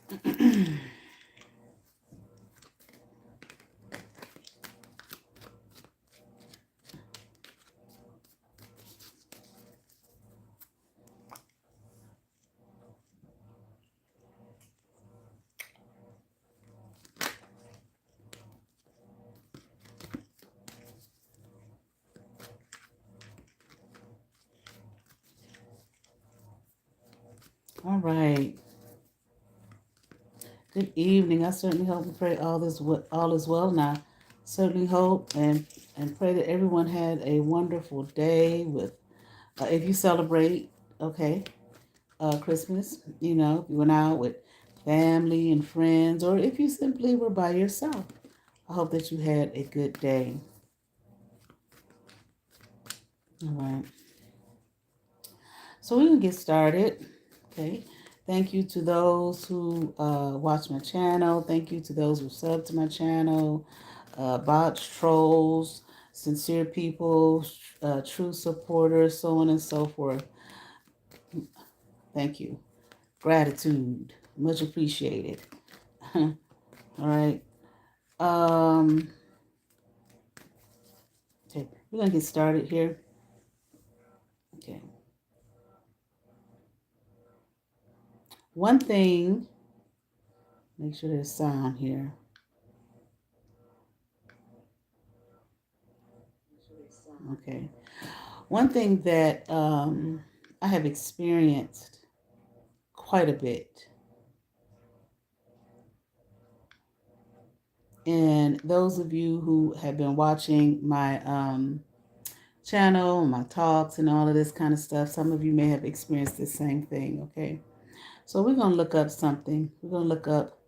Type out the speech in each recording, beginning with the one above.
All right. Good evening. I certainly hope and pray all is well. And I certainly hope and pray that everyone had a wonderful day with, if you celebrate, okay, Christmas, you know, if you went out with family and friends, or if you simply were by yourself. I hope that you had a good day. All right. So we're going to get started. Okay. Thank you to those who watch my channel. Thank you to those who sub to my channel. Bots, trolls, sincere people, true supporters, so on and so forth. Thank you. Gratitude. Much appreciated. All right. Okay. We're going to get started here. Okay. One thing, make sure there's sound here. Okay. One thing that I have experienced quite a bit, and those of you who have been watching my channel, my talks, and all of this kind of stuff, some of you may have experienced the same thing, okay? So we're going to look up something. We're going to look up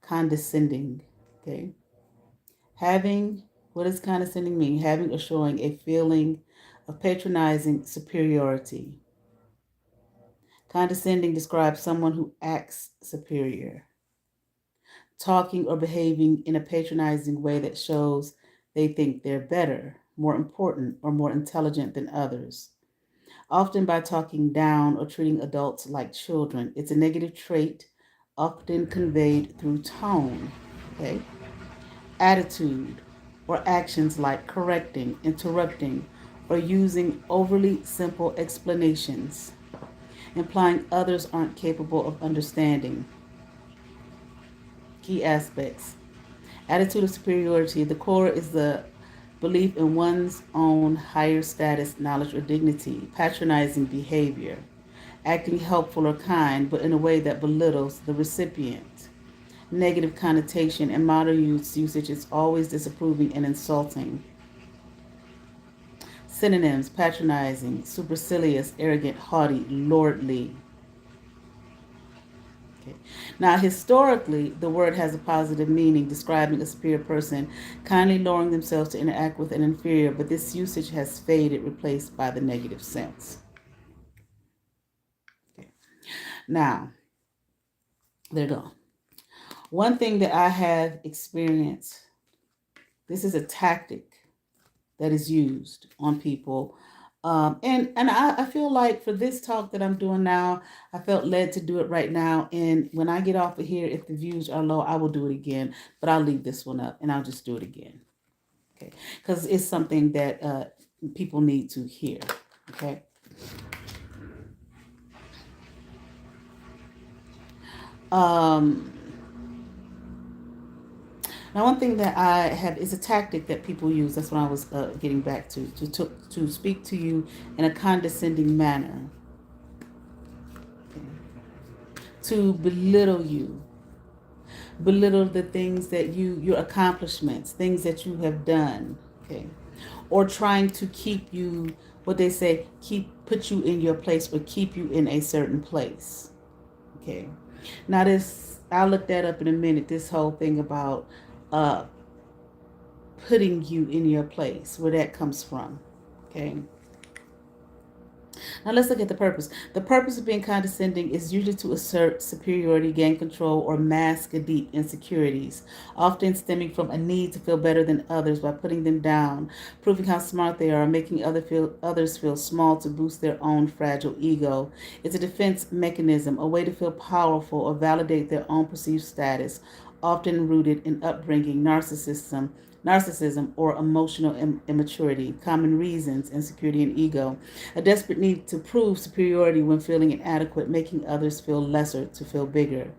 condescending, okay? What does condescending mean? Having or showing a feeling of patronizing superiority. Condescending describes someone who acts superior, talking or behaving in a patronizing way that shows they think they're better, more important, or more intelligent than others. Often by talking down or treating adults like children. It's a negative trait, often conveyed through tone, okay? Attitude, or actions like correcting, interrupting, or using overly simple explanations, implying others aren't capable of understanding. Key aspects. Attitude of superiority. The core is the belief in one's own higher status, knowledge, or dignity. Patronizing behavior. Acting helpful or kind, but in a way that belittles the recipient. Negative connotation. In modern usage, is always disapproving and insulting. Synonyms: patronizing, supercilious, arrogant, haughty, lordly. Okay. Now, historically, the word has a positive meaning, describing a superior person kindly lowering themselves to interact with an inferior, but this usage has faded, replaced by the negative sense. Okay. Now, there you go. One thing that I have experienced, this is a tactic that is used on people. And I feel like for this talk that I'm doing now, I felt led to do it right now. And when I get off of here, if the views are low, I will do it again. But I'll leave this one up and I'll just do it again. Okay. Because it's something that people need to hear. Okay. Now, one thing that I have is a tactic that people use. That's what I was getting back to speak to you in a condescending manner, okay. To belittle you, belittle the things that your accomplishments, things that you have done, okay, or trying to keep you, what they say, put you in your place or keep you in a certain place, okay. Now this, I'll look that up in a minute. This whole thing about putting you in your place, where that comes from, okay. Now let's look at the purpose. The purpose of being condescending is usually to assert superiority, gain control, or mask deep insecurities, often stemming from a need to feel better than others by putting them down, proving how smart they are, making others feel small to boost their own fragile ego. It's a defense mechanism, a way to feel powerful or validate their own perceived status, often rooted in upbringing, narcissism or emotional immaturity, common reasons, insecurity and ego, a desperate need to prove superiority when feeling inadequate, making others feel lesser to feel bigger,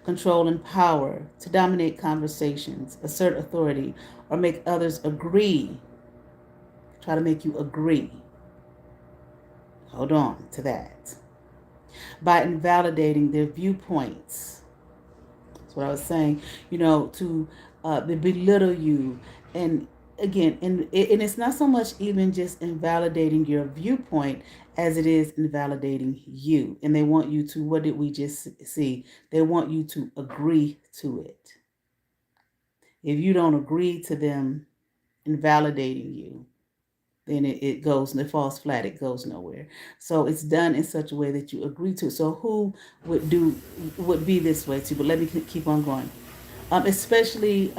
control and power, to dominate conversations, assert authority, or make others agree, try to make you agree. Hold on to that. By invalidating their viewpoints. That's what I was saying, to belittle you. And again, and it's not so much even just invalidating your viewpoint as it is invalidating you. And they want you to, what did we just see? They want you to agree to it. If you don't agree to them invalidating you, then it falls flat, it goes nowhere. So it's done in such a way that you agree to it. So who would be this way too? But let me keep on going. Especially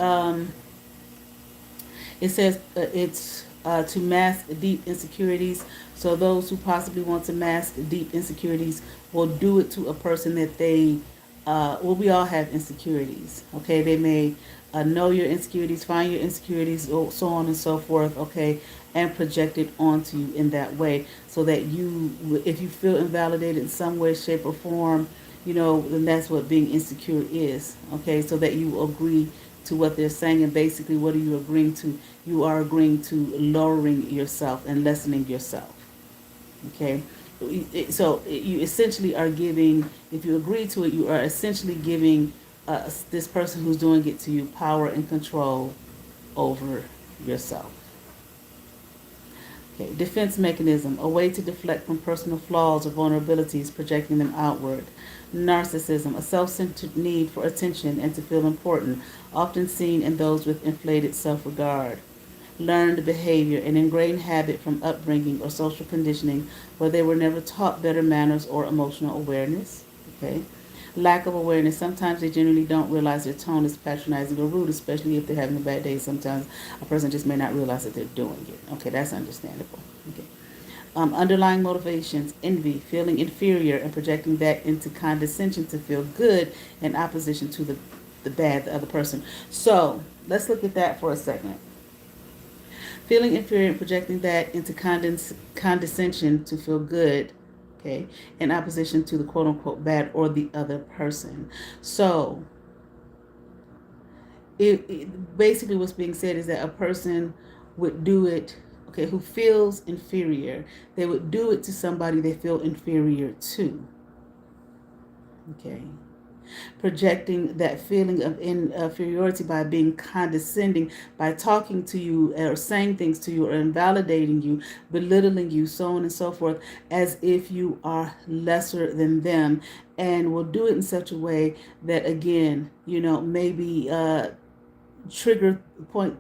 it says it's to mask deep insecurities. So those who possibly want to mask deep insecurities will do it to a person that they, we all have insecurities. Okay, they may know your insecurities, find your insecurities, so on and so forth. Okay, and project it onto you in that way, so that you, if you feel invalidated in some way, shape, or form, then that's what being insecure is. Okay, so that you agree to what they're saying, and basically, what are you agreeing to? You are agreeing to lowering yourself and lessening yourself. Okay, so you essentially are giving, if you agree to it, you are essentially giving this person who's doing it to you power and control over yourself. Okay, defense mechanism, a way to deflect from personal flaws or vulnerabilities, projecting them outward. Narcissism, a self-centered need for attention and to feel important, often seen in those with inflated self-regard. Learned behavior, an ingrained habit from upbringing or social conditioning where they were never taught better manners or emotional awareness. Okay. Lack of awareness. Sometimes they generally don't realize their tone is patronizing or rude, especially if they're having a bad day. Sometimes a person just may not realize that they're doing it. Okay, that's understandable. Okay. Underlying motivations, envy, feeling inferior, and projecting that into condescension to feel good in opposition to the bad, the other person. So let's look at that for a second. Feeling inferior and projecting that into condescension to feel good, okay, in opposition to the quote unquote bad or the other person. So it basically what's being said is that a person would do it, okay, who feels inferior, they would do it to somebody they feel inferior to. Okay. Projecting that feeling of inferiority by being condescending, by talking to you or saying things to you or invalidating you, belittling you, so on and so forth, as if you are lesser than them, and will do it in such a way that, again, maybe trigger point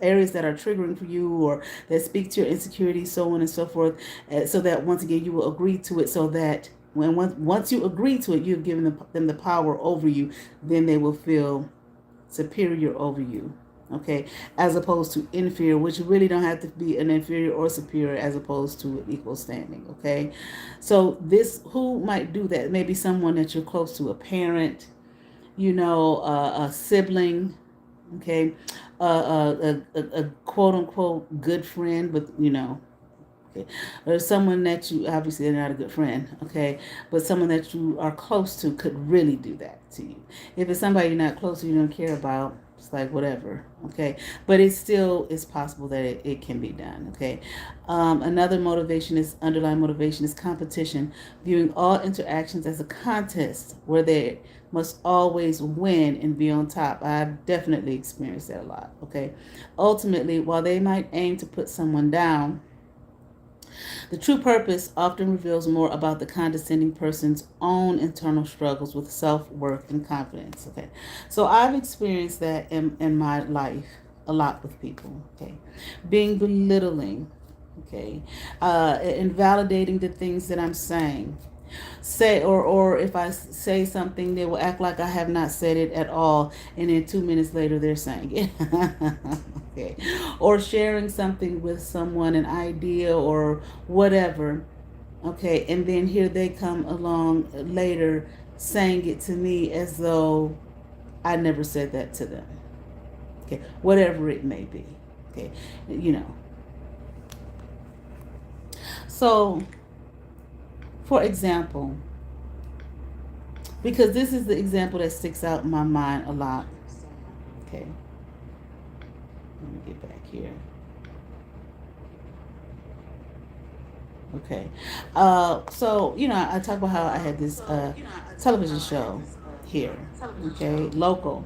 areas that are triggering for you or that speak to your insecurities, so on and so forth, so that once again you will agree to it, so that once you agree to it, you've given them the power over you, then they will feel superior over you. Okay, as opposed to inferior, which really don't have to be an inferior or superior, as opposed to equal standing. Okay, so who might do that? Maybe someone that you're close to, a parent, a sibling. Okay, a quote unquote good friend, but okay, or someone that you, obviously they're not a good friend, okay, but someone that you are close to could really do that to you. If it's somebody you're not close to, you don't care about, it's like whatever, okay, but it's possible that it can be done. Okay. Another underlying motivation is competition, viewing all interactions as a contest where they must always win and be on top. I've definitely experienced that a lot. Okay, ultimately, while they might aim to put someone down, the true purpose often reveals more about the condescending person's own internal struggles with self-worth and confidence. Okay, so I've experienced that in my life a lot with people. Okay, being belittling. Okay, invalidating the things that I'm saying. Say or if I say something, they will act like I have not said it at all, and then 2 minutes later they're saying it. Okay, or sharing something with someone, an idea or whatever. Okay, and then here they come along later saying it to me as though I never said that to them. Okay, whatever it may be. Okay, you know. So, for example, because this is the example that sticks out in my mind a lot. Okay, let me get back here. Okay, so I talk about how I had this television show here. Okay, local.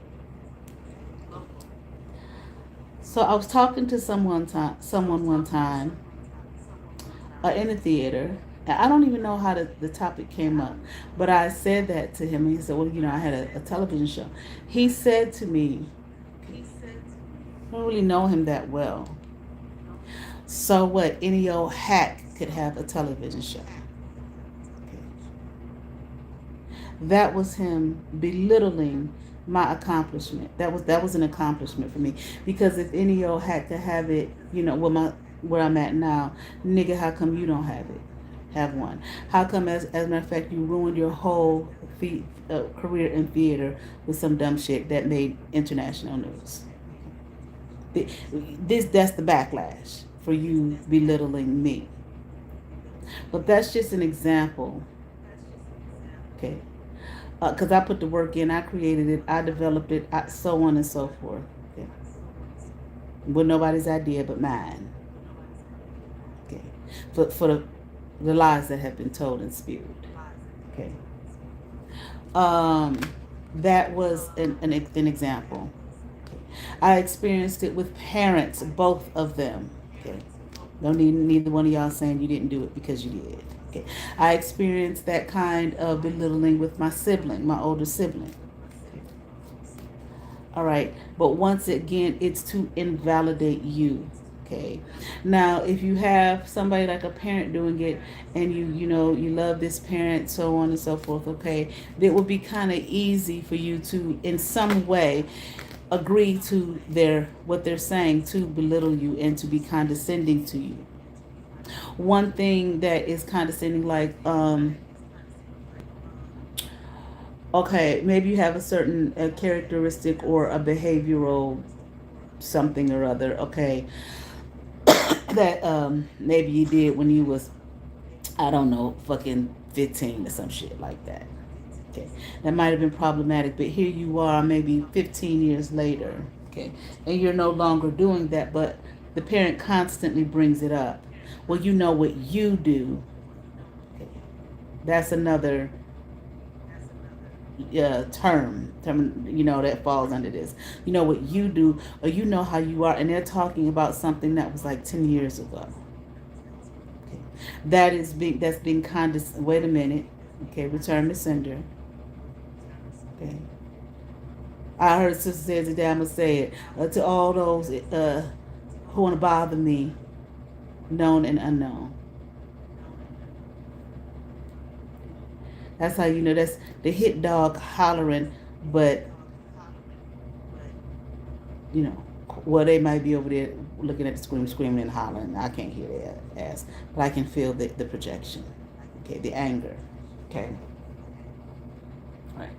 So I was talking to someone one time in the theater. And I don't even know how the topic came up, but I said that to him. And he said, well, I had a television show. He said to me, I don't really know him that well. So what? Any old hack could have a television show. Okay. That was him belittling my accomplishment. That was an accomplishment for me, because if any old hack could have it, where I'm at now, nigga, how come you don't have one? How come, as a matter of fact, you ruined your whole career in theater with some dumb shit that made international news? That's the backlash for you belittling me. But that's just an example, okay? Because I put the work in, I created it, I developed it, so on and so forth. Okay? With nobody's idea but mine. Okay, for the lies that have been told and spewed. Okay. That was an example. Okay. I experienced it with parents, both of them. Okay. Don't need neither one of y'all saying you didn't do it because you did. Okay. I experienced that kind of belittling with my sibling, my older sibling. Okay. All right. But once again, it's to invalidate you. Okay. Now, if you have somebody like a parent doing it, and you love this parent, so on and so forth, okay, it would be kind of easy for you to, in some way, agree to what they're saying, to belittle you and to be condescending to you. One thing that is condescending, like, okay, maybe you have a certain characteristic or a behavioral something or other, okay, that maybe you did when you was, I don't know, fucking 15 or some shit like that. Okay, that might have been problematic, but here you are maybe 15 years later, okay, and you're no longer doing that, but the parent constantly brings it up. Well, you know what you do. Okay. That's another term, that falls under this. You know what you do, or you know how you are, and they're talking about something that was like 10 years ago. Okay. That's being condescending. Wait a minute. Okay, return to sender. Okay. I heard Sister say it today, I'm going to say it. To all those who want to bother me, known and unknown. That's how you know that's the hit dog hollering, but, well, they might be over there looking at the screen, screaming and hollering. I can't hear their ass, but I can feel the projection, okay, the anger, okay. Right.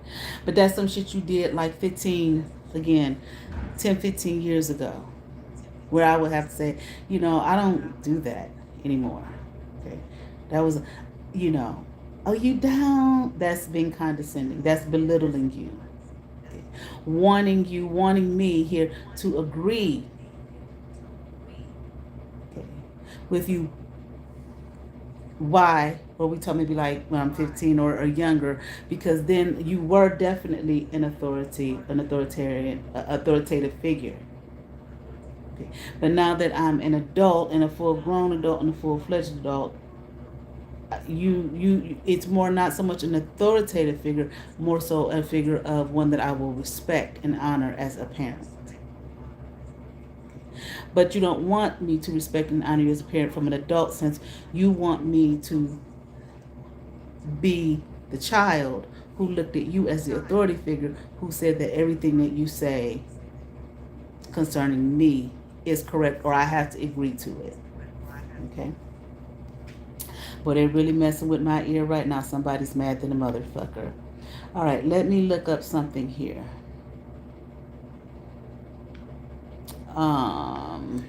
But that's some shit you did like 10, 15 years ago, where I would have to say, I don't do that anymore. Okay. That was, oh, you down? That's being condescending. That's belittling you. Okay. Wanting me here to agree, okay, with you. Why? Or we talk maybe like when I'm 15 or younger, because then you were definitely an authoritative figure. Okay. But now that I'm an adult and a full-grown adult and a full-fledged adult, it's more not so much an authoritative figure, more so a figure of one that I will respect and honor as a parent. But you don't want me to respect and honor you as a parent from an adult sense. You want me to be the child who looked at you as the authority figure, who said that everything that you say concerning me is correct, or I have to agree to it. Okay? But they're really messing with my ear right now. Somebody's mad than a motherfucker. All right, let me look up something here. Um,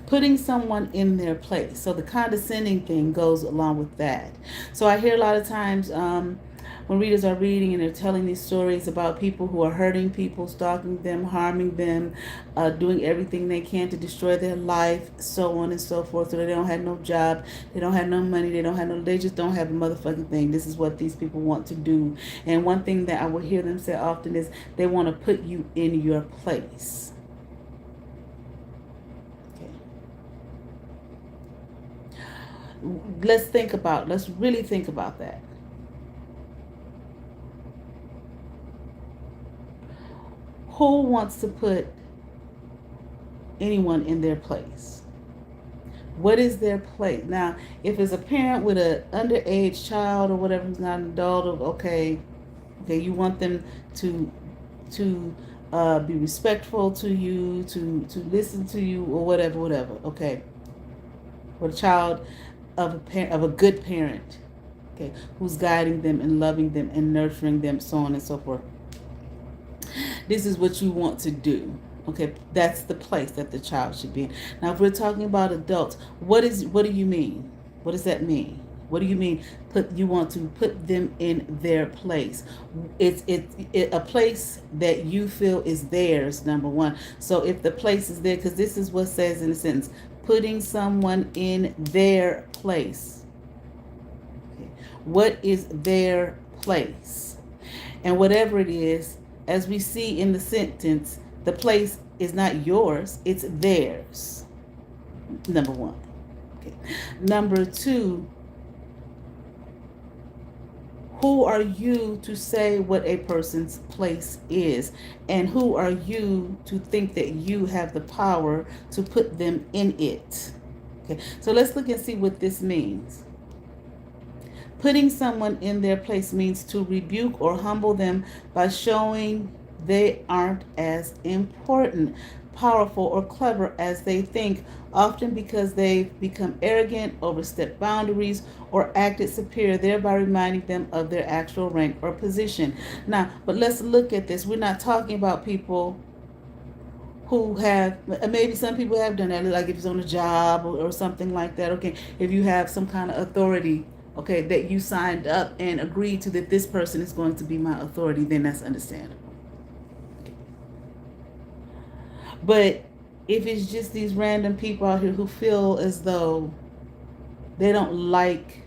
putting someone in their place. So the condescending thing goes along with that. So I hear a lot of times when readers are reading and they're telling these stories about people who are hurting people, stalking them, harming them, doing everything they can to destroy their life, so on and so forth. So they don't have no job, they don't have no money, they just don't have a motherfucking thing. This is what these people want to do. And one thing that I will hear them say often is they want to put you in your place. Let's really think about that. Who wants to put anyone in their place? What is their place? Now, if it's a parent with an underage child or whatever, who's not an adult, okay, you want them to be respectful to you, to listen to you, or whatever, okay. Or a child of a good parent, okay, who's guiding them and loving them and nurturing them, so on and so forth. This is what you want to do. Okay, that's the place that the child should be in. Now, if we're talking about adults, what do you mean? What does that mean? What do you mean? You want to put them in their place. It's a place that you feel is theirs, number one. So if the place is there, because this is what it says in the sentence, putting someone in their place. Okay. What is their place? And whatever it is, as we see in the sentence, the place is not yours, it's theirs. Number one. Okay. Number two, who are you to say what a person's place is? And who are you to think that you have the power to put them in it? Okay, so let's look and see what this means. Putting someone in their place means to rebuke or humble them by showing they aren't as important, powerful, or clever as they think, often because they've become arrogant, overstepped boundaries, or acted superior, thereby reminding them of their actual rank or position. Now, but let's look at this. We're not talking about people who have, maybe some people have done that, like if it's on a job or something like that. Okay, if you have some kind of authority, okay, that you signed up and agreed to, that this person is going to be my authority, then that's understandable. Okay. But if it's just these random people out here who feel as though they don't like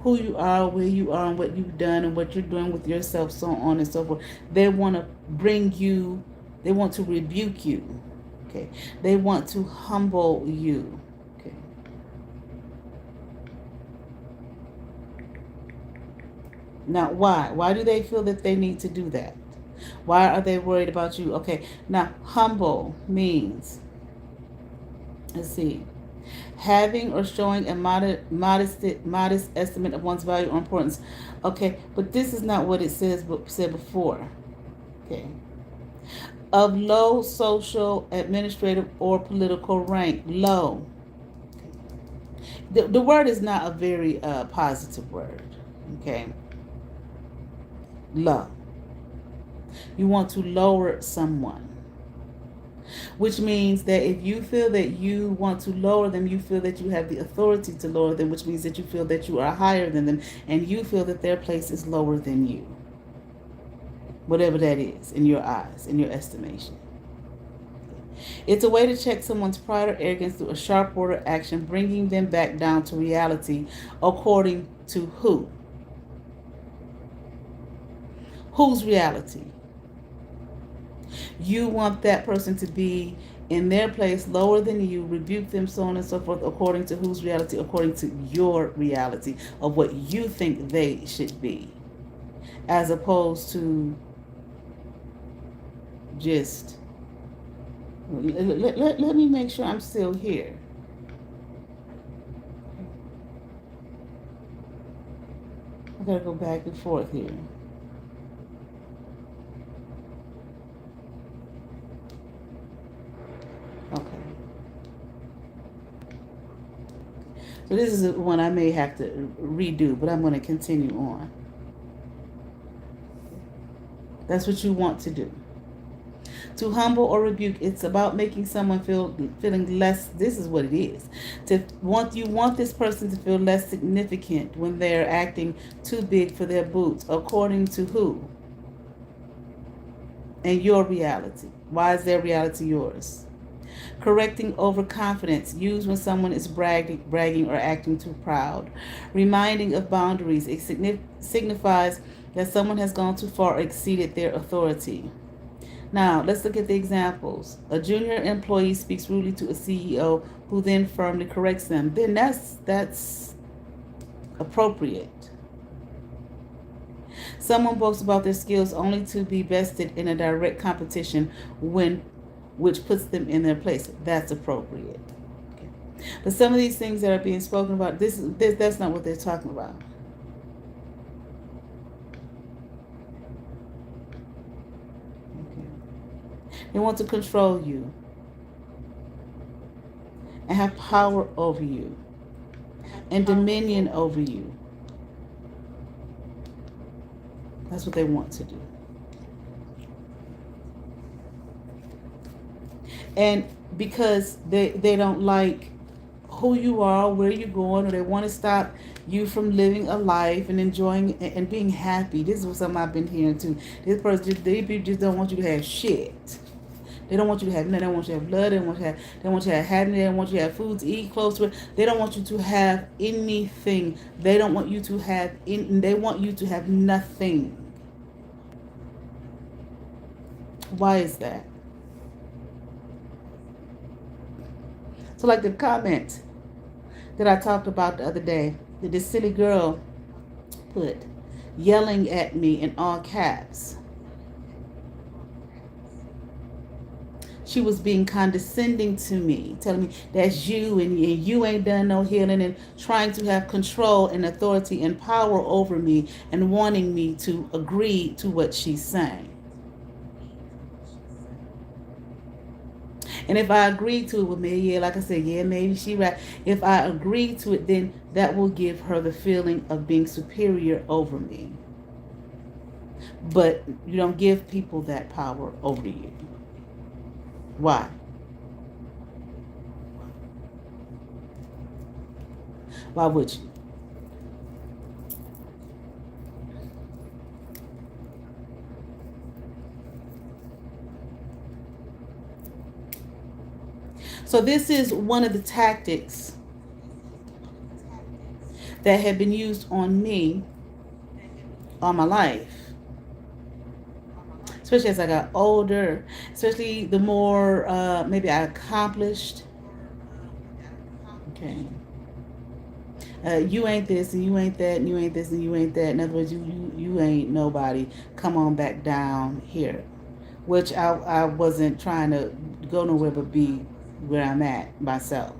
who you are, where you are, and what you've done, and what you're doing with yourself, so on and so forth, they want to bring you, they want to rebuke you, okay? They want to humble you, okay? Now, why? Why do they feel that they need to do that? Why are they worried about you? Okay, now, humble means, let's see, having or showing a modest estimate of one's value or importance. Okay, but this is not what it said before. Okay. Of low social, administrative, or political rank. Low. Okay. The word is not a very positive word. Okay. Low. You want to lower someone. Which means that if you feel that you want to lower them, you feel that you have the authority to lower them, which means that you feel that you are higher than them, and you feel that their place is lower than you. Whatever that is in your eyes, in your estimation. It's a way to check someone's pride or arrogance through a sharp word or action, bringing them back down to reality, according to who? Whose reality? You want that person to be in their place lower than you, rebuke them, so on and so forth, according to whose reality? According to your reality of what you think they should be, as opposed to just let me make sure I'm still here. I gotta go back and forth here. Okay. So this is one I may have to redo, but I'm going to continue on. That's what you want to do. To humble or rebuke, it's about making someone feeling less. This is what it is. You want this person to feel less significant when they're acting too big for their boots, according to who? And your reality. Why is their reality yours? Correcting overconfidence, used when someone is bragging or acting too proud. Reminding of boundaries, it signifies that someone has gone too far or exceeded their authority. Now, let's look at the examples. A junior employee speaks rudely to a CEO who then firmly corrects them. Then that's appropriate. Someone boasts about their skills only to be bested in a direct competition which puts them in their place. That's appropriate. Okay. But some of these things that are being spoken about, that's not what they're talking about. They want to control you and have power over you and dominion over you. That's what they want to do. And because they don't like who you are, where you're going, or they want to stop you from living a life and enjoying and being happy. This is something I've been hearing too. This person, they just don't want you to have shit. They don't want you to have nothing. They don't want you to have blood. They don't want you to have happiness. They don't want you to have food to eat, clothes to wear. They don't want you to have anything. They don't want you to have they want you to have nothing. Why is that? So like the comment that I talked about the other day, that this silly girl put yelling at me in all caps. She was being condescending to me, telling me that's you and you ain't done no healing, and trying to have control and authority and power over me and wanting me to agree to what she's saying. And if I agree to it with me, yeah, like I said, yeah, maybe she right. If I agree to it, then that will give her the feeling of being superior over me. But you don't give people that power over you. Why? Why would you? So this is one of the tactics that have been used on me all my life. Especially as I got older, especially the more maybe I accomplished. Okay. You ain't this and you ain't that and you ain't this and you ain't that. In other words, you ain't nobody. Come on back down here. Which I wasn't trying to go nowhere but be where I'm at myself.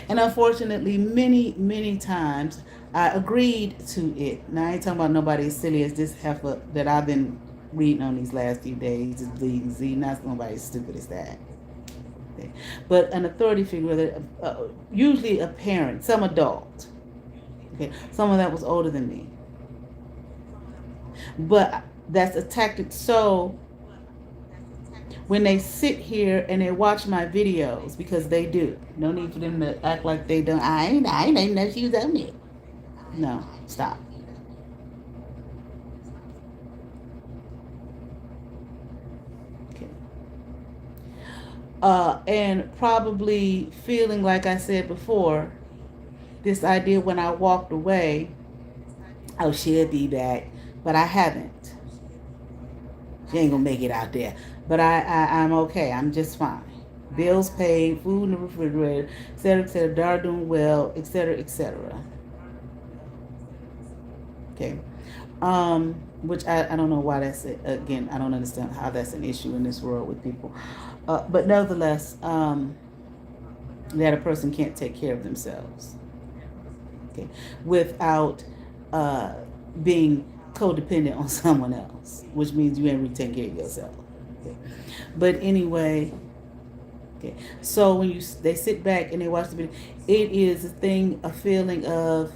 And unfortunately, many times I agreed to it. Now, I ain't talking about nobody as silly as this heifer that I've been reading on these last few days. Is leading Z, not nobody as stupid as that. Okay. But an authority figure, that usually a parent, some adult. Okay, someone that was older than me. But that's a tactic. So when they sit here and they watch my videos, because they do, no need for them to act like they don't. I ain't even know she was on it. No, stop. Okay. And probably feeling like I said before, this idea when I walked away, oh, she'll be back, but I haven't. She ain't gonna make it out there. But I'm okay. I'm just fine. Bills paid, food in the refrigerator, etc., etc. Dar doing well, etc., etc. Okay. Which I don't know why that's it. Again, I don't understand how that's an issue in this world with people. But nevertheless, that a person can't take care of themselves. Okay. Without uh, being codependent on someone else, which means you ain't really taking care of yourself. Okay. But anyway, okay. So when they sit back and they watch the video, it is a feeling of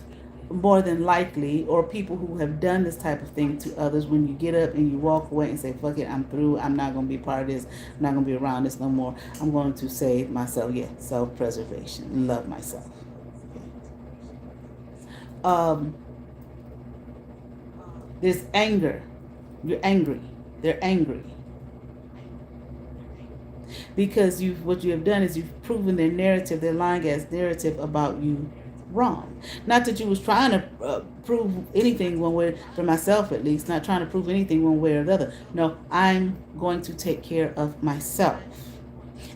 more than likely, or people who have done this type of thing to others, when you get up and you walk away and say, fuck it, I'm through, I'm not going to be part of this, I'm not going to be around this no more, I'm going to save myself. Yeah, self-preservation, love myself. Okay. There's anger. You're angry. They're angry because what you have done is you've proven their narrative, their lying ass narrative about you wrong. Not that you was trying to prove anything one way, for myself at least, not trying to prove anything one way or the other. No, I'm going to take care of myself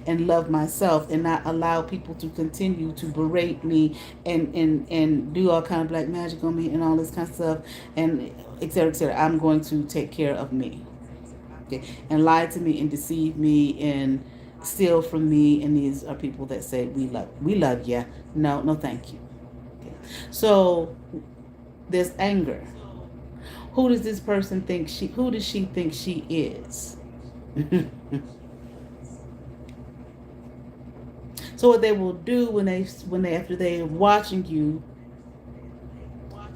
and love myself and not allow people to continue to berate me and do all kind of black magic on me and all this kind of stuff and et cetera, et cetera. I'm going to take care of me. Okay. And lie to me and deceive me and steal from me, and these are people that say we love you. No thank you. Okay. So there's anger. Who does this person think who does she think she is? So what they will do when they after they're watching you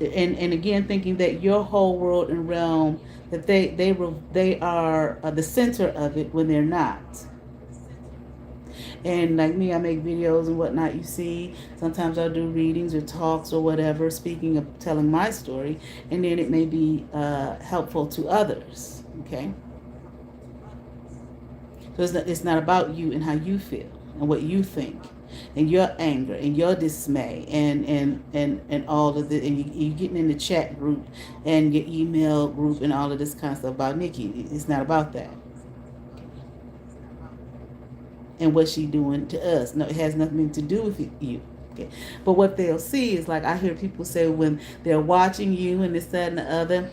and again thinking that your whole world and realm, that they are the center of it when they're not. And like me, I make videos and whatnot. You see, sometimes I'll do readings or talks or whatever, speaking of telling my story, and then it may be helpful to others. Okay. So it's not about you and how you feel and what you think and your anger and your dismay and all of the, and you getting in the chat group and your email group and all of this kind of stuff about Nikki. It's not about that. And what she doing to us. No, it has nothing to do with you. Okay. But what they'll see is, like I hear people say when they're watching you and this, that, and the other.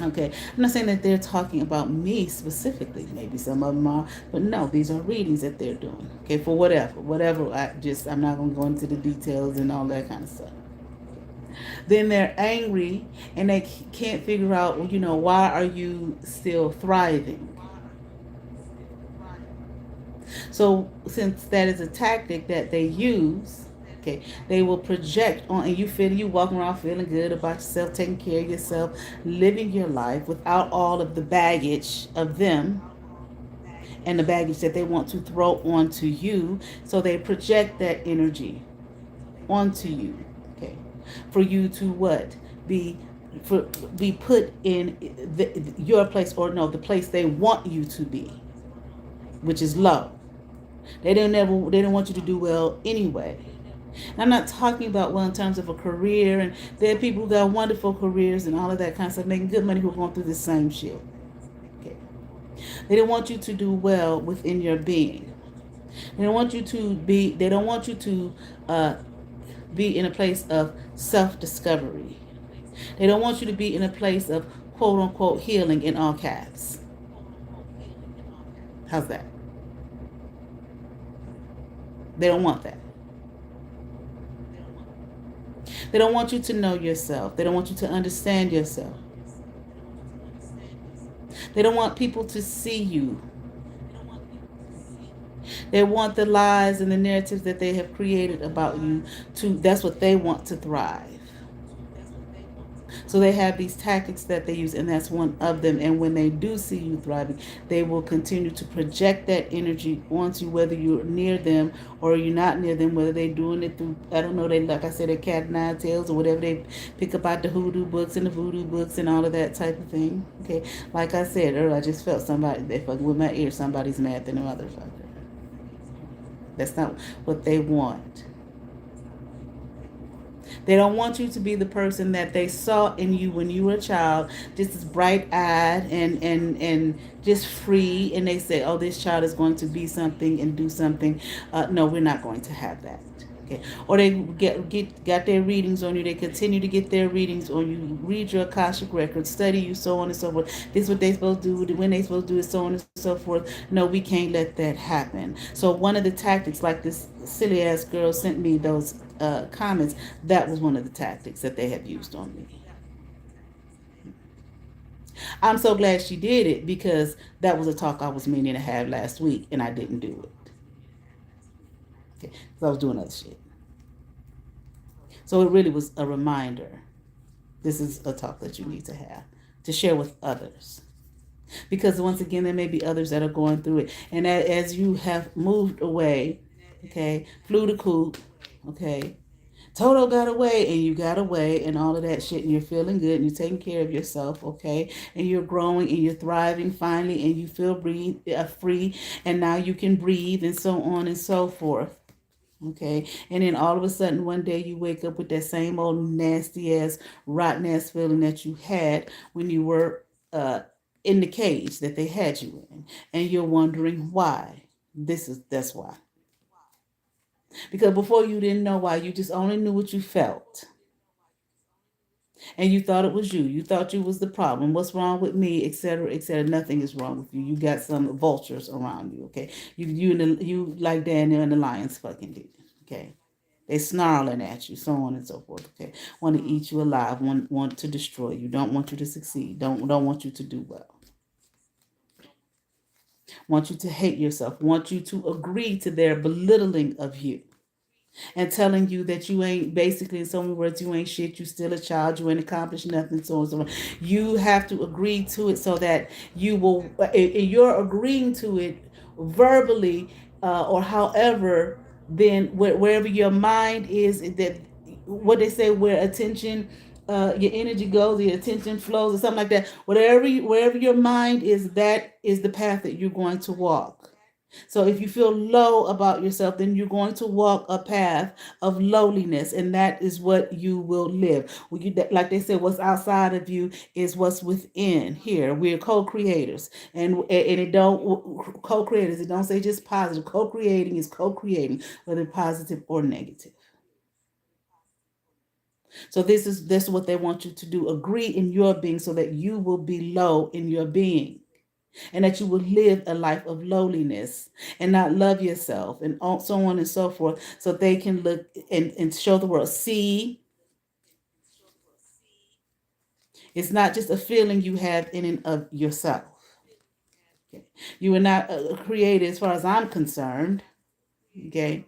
Okay, I'm not saying that they're talking about me specifically. Maybe some of them are, but no, these are readings that they're doing. Okay, for whatever. I'm not going to go into the details and all that kind of stuff. Then they're angry and they can't figure out, why are you still thriving? So since that is a tactic that they use, okay, they will project on, and you walking around feeling good about yourself, taking care of yourself, living your life without all of the baggage of them and the baggage that they want to throw onto you. So they project that energy onto you, okay, for you to what? Be put in your place, or no, the place they want you to be, which is low. They don't want you to do well anyway. And I'm not talking about well in terms of a career, and there are people who got wonderful careers and all of that kind of stuff, making good money, who are going through the same shit. Okay. They don't want you to do well within your being. They don't want you to be in a place of self-discovery. They don't want you to be in a place of quote unquote healing in all caps. How's that? They don't want that. They don't want you to know yourself. They don't want you to understand yourself. They don't want people to see you. They want the lies and the narratives that they have created about you that's what they want to thrive. So they have these tactics that they use, and that's one of them. And when they do see you thriving, they will continue to project that energy onto you, whether you're near them or you're not near them, whether they're doing it through, I don't know, like I said, their cat and nine tails or whatever they pick up out the hoodoo books and the voodoo books and all of that type of thing. Okay, like I said earlier, I just felt somebody, they fucking with my ear, somebody's mad than a motherfucker. That's not what they want. They don't want you to be the person that they saw in you when you were a child, just as bright eyed and just free. And they say, oh, this child is going to be something and do something. No, we're not going to have that. Okay. Or they got their readings on you. They continue to get their readings on you. Read your Akashic records, study you, so on and so forth. This is what they supposed to do. When they supposed to do it, so on and so forth. No, we can't let that happen. So one of the tactics, like this silly ass girl sent me those comments, that was one of the tactics that they have used on me. I'm so glad she did it because that was a talk I was meaning to have last week and I didn't do it. Okay, because I was doing other shit. So it really was a reminder. This is a talk that you need to have to share with others. Because once again, there may be others that are going through it. And as you have moved away, okay, flew the coop, okay, Toto got away and you got away and all of that shit and you're feeling good and you're taking care of yourself, okay? And you're growing and you're thriving finally and you feel free and now you can breathe and so on and so forth. Okay. And then all of a sudden one day you wake up with that same old nasty ass, rotten ass feeling that you had when you were in the cage that they had you in. And you're wondering why. That's why. Because before you didn't know why, you just only knew what you felt. And you thought it was you. You thought you was the problem. What's wrong with me, etc., etc. Nothing is wrong with you. You got some vultures around you, okay? You like Daniel and the lions fucking did, okay? They snarling at you, so on and so forth. Okay, want to eat you alive, want to destroy you, don't want you to succeed, don't want you to do well, want you to hate yourself, want you to agree to their belittling of you and telling you that you ain't, basically in so many words, you ain't shit, you still a child, you ain't accomplished nothing, so on and so on. You have to agree to it so that you will, you're agreeing to it verbally or however, then wherever your mind is, that what they say, where attention, your energy goes, your attention flows, or something like that. Wherever your mind is, that is the path that you're going to walk. So if you feel low about yourself, then you're going to walk a path of lowliness, and that is what you will live. Like they said, what's outside of you is what's within. Here, we're co-creators, and it don't co-creators. It don't say just positive. Co-creating is co-creating, whether positive or negative. So this is what they want you to do. Agree in your being so that you will be low in your being and that you will live a life of lowliness and not love yourself and so on and so forth, so they can look and show the world. See, it's not just a feeling you have in and of yourself. Okay. You are not created, as far as I'm concerned, okay,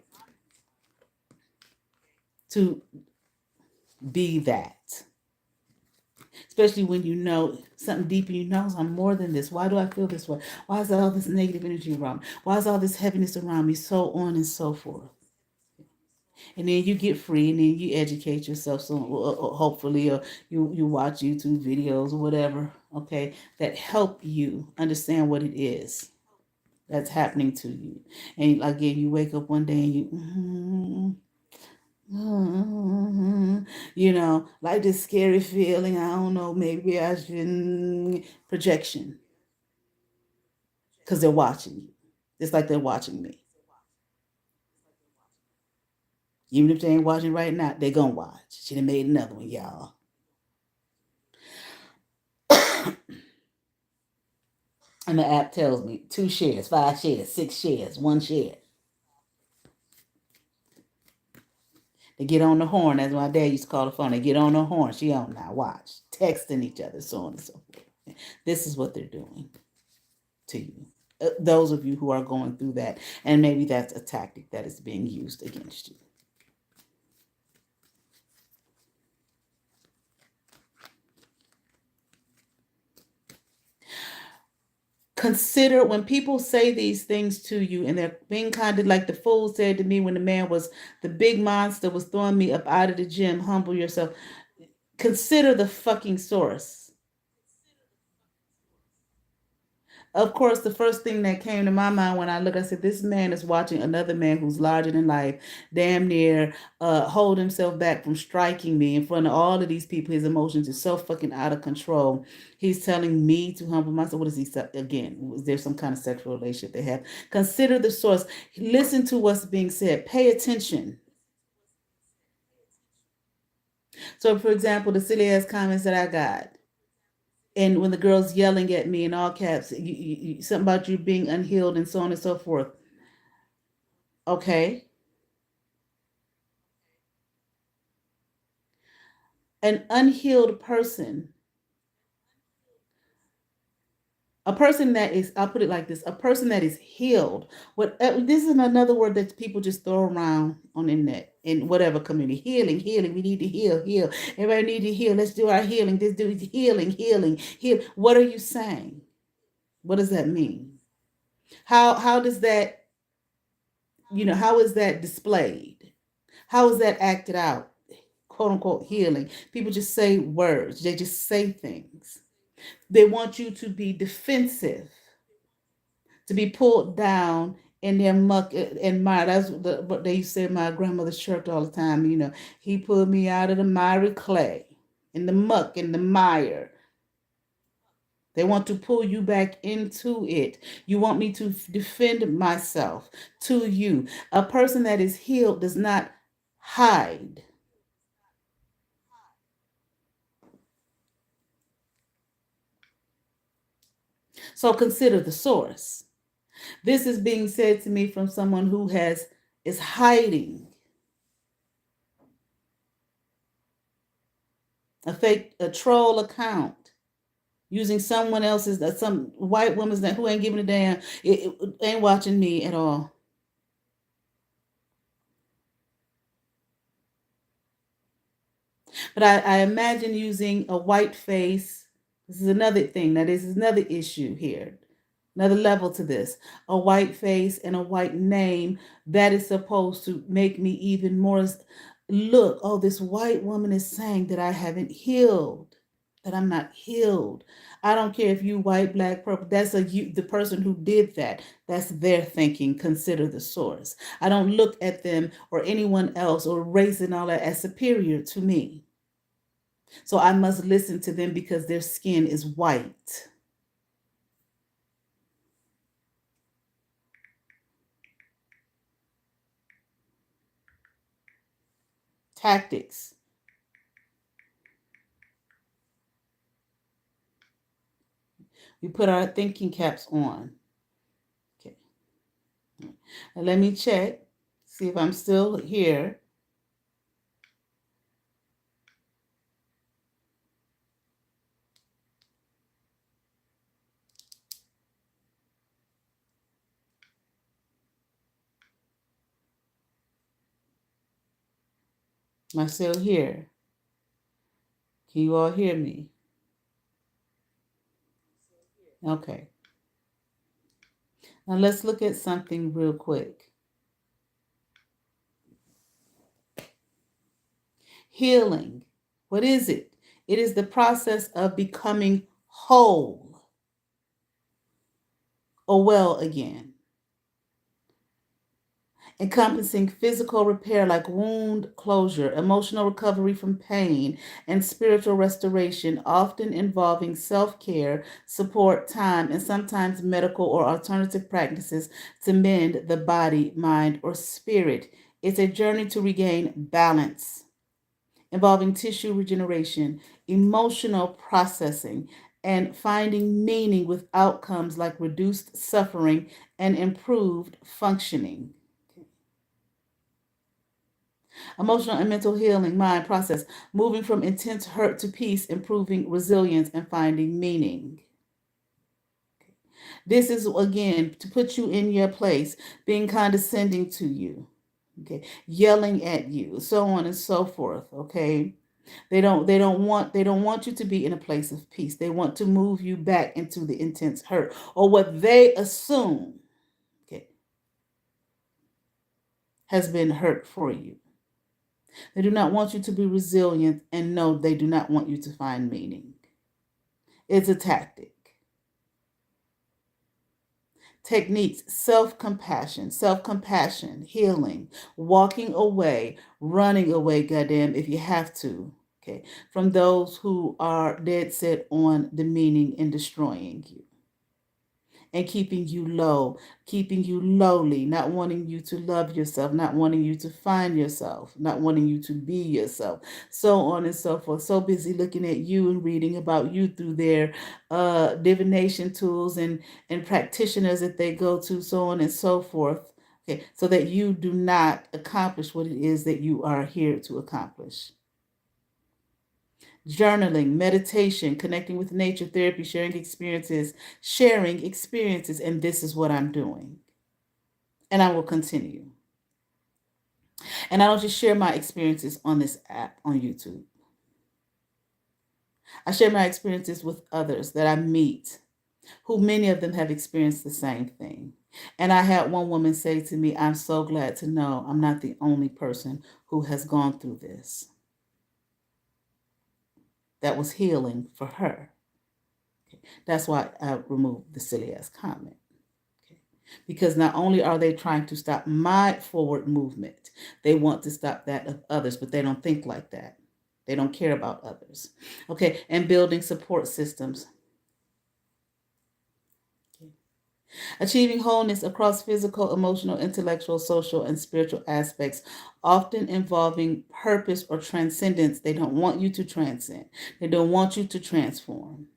to be that. Especially when you know something deep in you knows I'm more than this. Why do I feel this way? Why is all this negative energy around me? Why is all this heaviness around me? So on and so forth. And then you get free and then you educate yourself, so hopefully, or you watch YouTube videos or whatever, okay, that help you understand what it is that's happening to you. And again, you wake up one day and you like this scary feeling, I don't know, maybe I should, projection, because they're watching you. It's like they're watching me. Even if they ain't watching right now, they're gonna watch. She done made another one, y'all. And the app tells me 2 shares, 5 shares, 6 shares, 1 share. They get on the horn. That's my dad used to call the phone. They get on the horn. She on now. Watch. Texting each other, so on and so forth. This is what they're doing to you. Those of you who are going through that. And maybe that's a tactic that is being used against you. Consider when people say these things to you and they're being kind of like the fool said to me when the big monster was throwing me up out of the gym. Humble yourself. Consider the fucking source. Of course, the first thing that came to my mind when I looked, I said, this man is watching another man who's larger than life, damn near hold himself back from striking me in front of all of these people. His emotions are so fucking out of control. He's telling me to humble myself. What is he again? Was there some kind of sexual relationship they have? Consider the source. Listen to what's being said. Pay attention. So, for example, the silly ass comments that I got. And when the girl's yelling at me in all caps, something about you being unhealed and so on and so forth. Okay. An unhealed person, a person that is, I'll put it like this, a person that is healed. This is another word that people just throw around on the internet in whatever community. Healing, healing. We need to heal. Everybody need to heal. Let's do our healing. Let's do healing. Heal. What are you saying? What does that mean? How does that, how is that displayed? How is that acted out? Quote unquote healing. People just say words. They just say things. They want you to be defensive, to be pulled down in their muck and mire. That's what they used to say in my grandmother's church all the time. He pulled me out of the miry clay, in the muck, in the mire. They want to pull you back into it. You want me to defend myself to you. A person that is healed does not hide. So consider the source. This is being said to me from someone who is hiding a troll account, using someone else's, some white woman's that who ain't giving a damn, ain't watching me at all. But I imagine using a white face. This is another thing. Now, this is another issue here, another level to this. A white face and a white name that is supposed to make me even more look, oh, this white woman is saying that I haven't healed, that I'm not healed. I don't care if you white, black, purple. That's the person who did that. That's their thinking. Consider the source. I don't look at them or anyone else or race and all that as superior to me. So I must listen to them because their skin is white. Tactics. We put our thinking caps on. Okay. Now let me check, see if I'm still here. Am I still here? Can you all hear me? Okay. Now let's look at something real quick. Healing. What is it? It is the process of becoming whole or well again, encompassing physical repair like wound closure, emotional recovery from pain, and spiritual restoration, often involving self-care, support, time, and sometimes medical or alternative practices to mend the body, mind, or spirit. It's a journey to regain balance, involving tissue regeneration, emotional processing, and finding meaning with outcomes like reduced suffering and improved functioning. Emotional and mental healing, mind process, moving from intense hurt to peace, improving resilience, and finding meaning. This is, again, to put you in your place, being condescending to you, okay, yelling at you, so on and so forth, okay. They don't want you to be in a place of peace. They want to move you back into the intense hurt or what they assume, okay, has been hurt for you. They do not want you to be resilient, and no, they do not want you to find meaning. It's a tactic. Techniques: self-compassion, healing, walking away, running away, goddamn, if you have to, okay, from those who are dead set on demeaning and destroying you and keeping you low, keeping you lowly, not wanting you to love yourself, not wanting you to find yourself, not wanting you to be yourself, so on and so forth. So busy looking at you and reading about you through their divination tools and practitioners that they go to, so on and so forth. Okay, so that you do not accomplish what it is that you are here to accomplish. Journaling, meditation, connecting with nature, therapy, sharing experiences, and this is what I'm doing. And I will continue. And I don't just share my experiences on this app on YouTube. I share my experiences with others that I meet, who many of them have experienced the same thing. And I had one woman say to me, I'm so glad to know I'm not the only person who has gone through this. That was healing for her. Okay. That's why I removed the silly ass comment. Okay. Because not only are they trying to stop my forward movement, they want to stop that of others, but they don't think like that. They don't care about others. Okay. And building support systems. Okay. Achieving wholeness across physical, emotional, intellectual, social, and spiritual aspects, often involving purpose or transcendence. They don't want you to transcend. They don't want you to transform.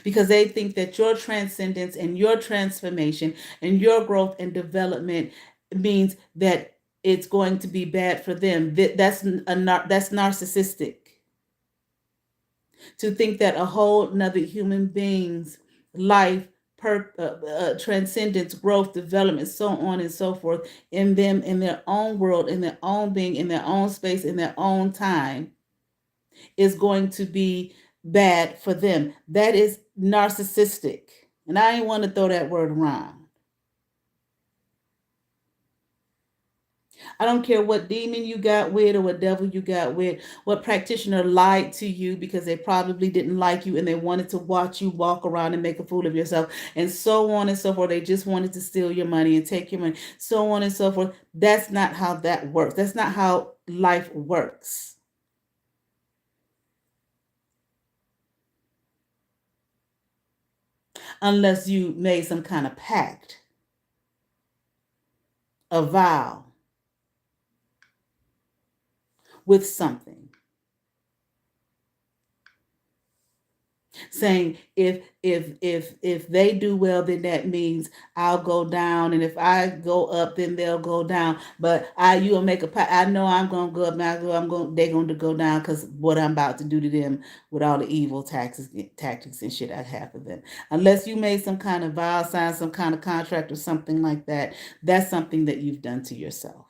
Because they think that your transcendence and your transformation and your growth and development means that it's going to be bad for them. That's narcissistic. To think that a whole nother human being's life, transcendence, growth, development, so on and so forth, in them, in their own world, in their own being, in their own space, in their own time, is going to be bad for them. That is narcissistic. And I ain't want to throw that word around. I don't care what demon you got with or what devil you got with, what practitioner lied to you because they probably didn't like you and they wanted to watch you walk around and make a fool of yourself, and so on and so forth. They just wanted to steal your money and take your money, so on and so forth. That's not how that works. That's not how life works. Unless you made some kind of pact, a vow with something, saying if they do well, then that means I'll go down, and if I go up, then they'll go down. But you'll make a pact. I know I'm gonna go up now. They're going to go down because what I'm about to do to them with all the evil tactics and shit I have for them. Unless you made some kind of vow, signed some kind of contract or something like that, that's something that you've done to yourself.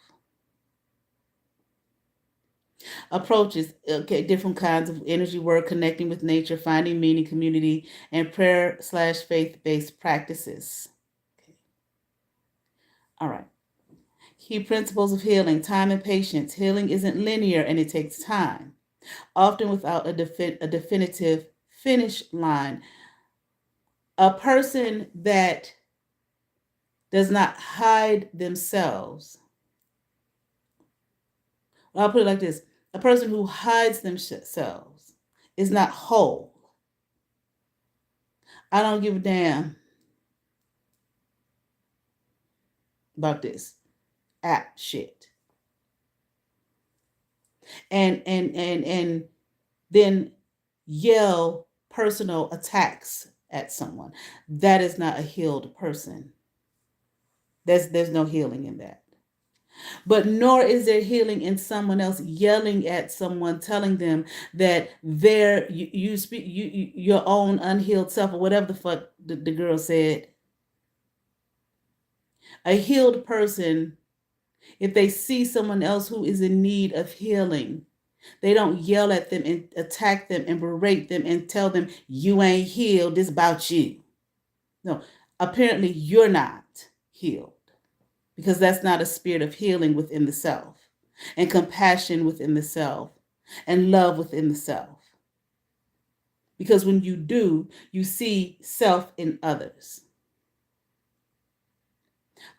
Approaches, okay, different kinds of energy work, connecting with nature, finding meaning, community, and prayer/faith-based practices. Okay. All right. Key principles of healing: time and patience. Healing isn't linear and it takes time, often without a definitive finish line. A person that does not hide themselves, I'll put it like this: a person who hides themselves is not whole. I don't give a damn about this app shit. And then yell personal attacks at someone. That is not a healed person. There's no healing in that. But nor is there healing in someone else yelling at someone, telling them that you speak your own unhealed self, or whatever the fuck the girl said. A healed person, if they see someone else who is in need of healing, they don't yell at them and attack them and berate them and tell them, you ain't healed, this about you. No, apparently you're not healed, because that's not a spirit of healing within the self, and compassion within the self, and love within the self. Because when you do, you see self in others.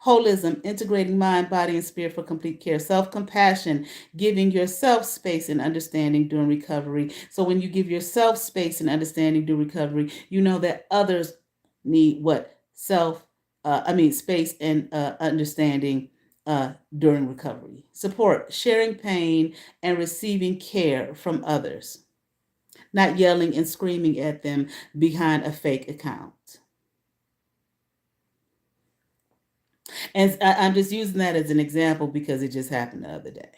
Holism, integrating mind, body, and spirit for complete care. Self-compassion, giving yourself space and understanding during recovery. So when you give yourself space and understanding during recovery, you know that others need what? Space and understanding during recovery. Support, sharing pain and receiving care from others, not yelling and screaming at them behind a fake account. And I'm just using that as an example because it just happened the other day.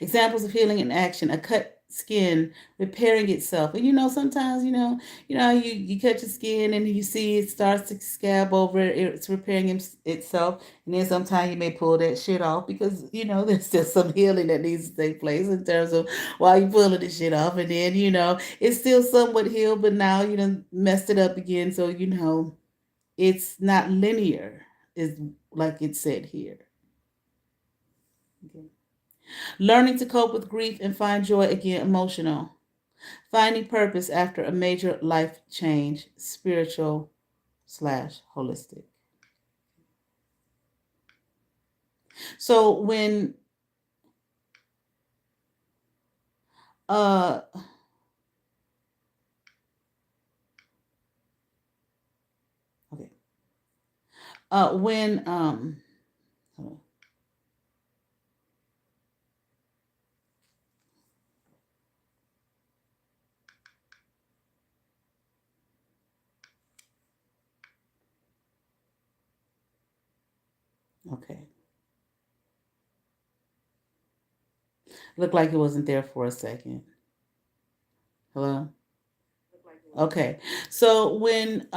Examples of healing in action: a cut skin repairing itself. And sometimes you cut your skin and you see it starts to scab over. It's repairing itself, and then sometimes you may pull that shit off because there's still some healing that needs to take place in terms of while you pulling the shit off, and then it's still somewhat healed, but now messed it up again. So it's not linear, is like it said here. Okay. Learning to cope with grief and find joy again, emotional. Finding purpose after a major life change, spiritual / holistic. So when uh okay when okay, looked like it wasn't there for a second. Hello. Okay, so when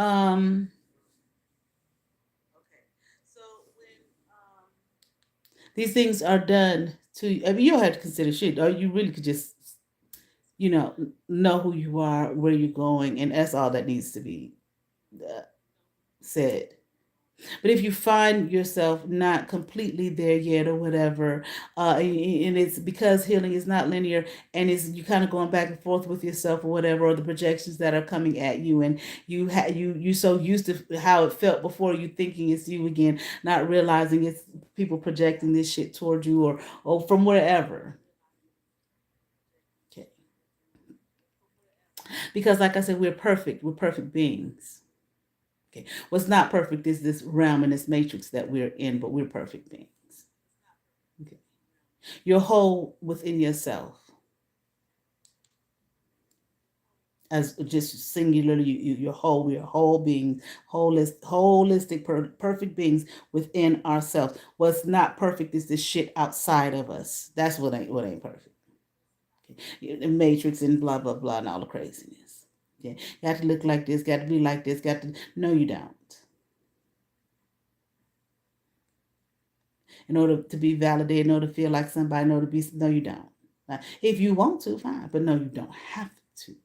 these things are done to you, you don't have to consider shit, or you really could just you know know who you are, where you're going, and that's all that needs to be said. But if you find yourself not completely there yet or whatever, and it's because healing is not linear, and it's you kind of going back and forth with yourself or whatever, or the projections that are coming at you, and you so used to how it felt before, you thinking it's you again, not realizing it's people projecting this shit towards you, or from wherever. Okay. Because like I said, we're perfect beings. Okay. What's not perfect is this realm and this matrix that we're in, but we're perfect beings. Okay. You're whole within yourself. As just singularly, you're whole. We are whole beings, holistic, perfect beings within ourselves. What's not perfect is the shit outside of us. That's what ain't perfect. Okay. The matrix and blah blah blah and all the craziness. Okay. Got to look like this. Got to be like this. Got to. No, you don't. In order to be validated, in order to feel like somebody, in order to be, no, you don't. If you want to, fine, but no, you don't have to.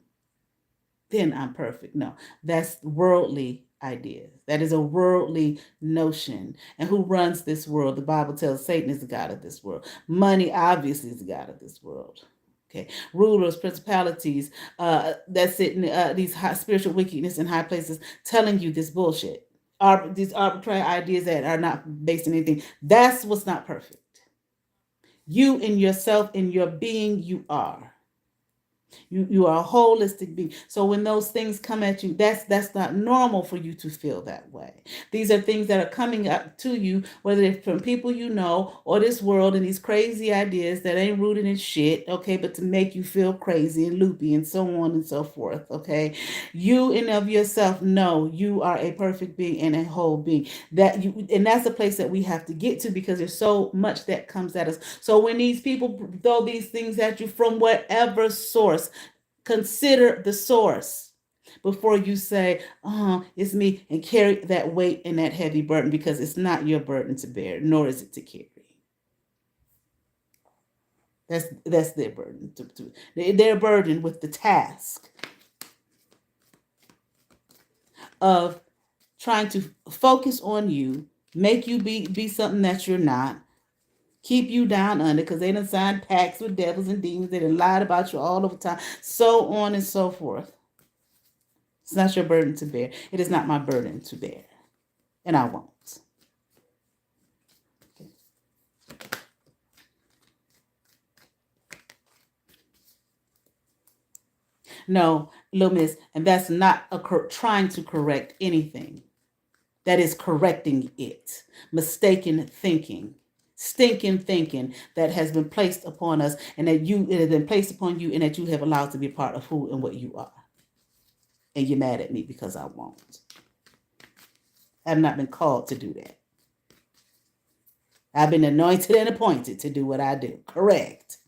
Then I'm perfect. No, that's worldly ideas. That is a worldly notion. And who runs this world? The Bible tells Satan is the God of this world. Money obviously is the God of this world. Okay, rulers, principalities, that sit in these high spiritual wickedness in high places, telling you this bullshit. These arbitrary ideas that are not based on anything. That's what's not perfect. You in yourself, in your being, you are. You are a holistic being. So when those things come at you, that's not normal for you to feel that way. These are things that are coming up to you, whether it's from people you know or this world and these crazy ideas that ain't rooted in shit, okay, but to make you feel crazy and loopy and so on and so forth, okay. You in of yourself know you are a perfect being and a whole being. And that's the place that we have to get to, because there's so much that comes at us. So when these people throw these things at you from whatever source, consider the source before you say, "Oh, it's me," and carry that weight and that heavy burden, because it's not your burden to bear, nor is it to carry. That's their burden. Their burden with the task of trying to focus on you, make you be something that you're not, keep you down under because they done signed pacts with devils and demons. They done lied about you all over time, so on and so forth. It's not your burden to bear. It is not my burden to bear, and I won't. Okay. No, little miss, and that's not trying to correct anything. That is correcting it. Mistaken thinking, stinking thinking that has been placed upon us, and that it has been placed upon you, and that you have allowed to be a part of who and what you are. And you're mad at me because I won't. I have not been called to do that. I've been anointed and appointed to do what I do. Correct.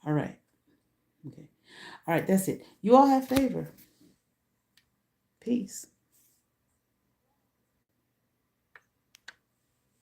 All right. Okay. All right, that's it. You all have favor. Peace.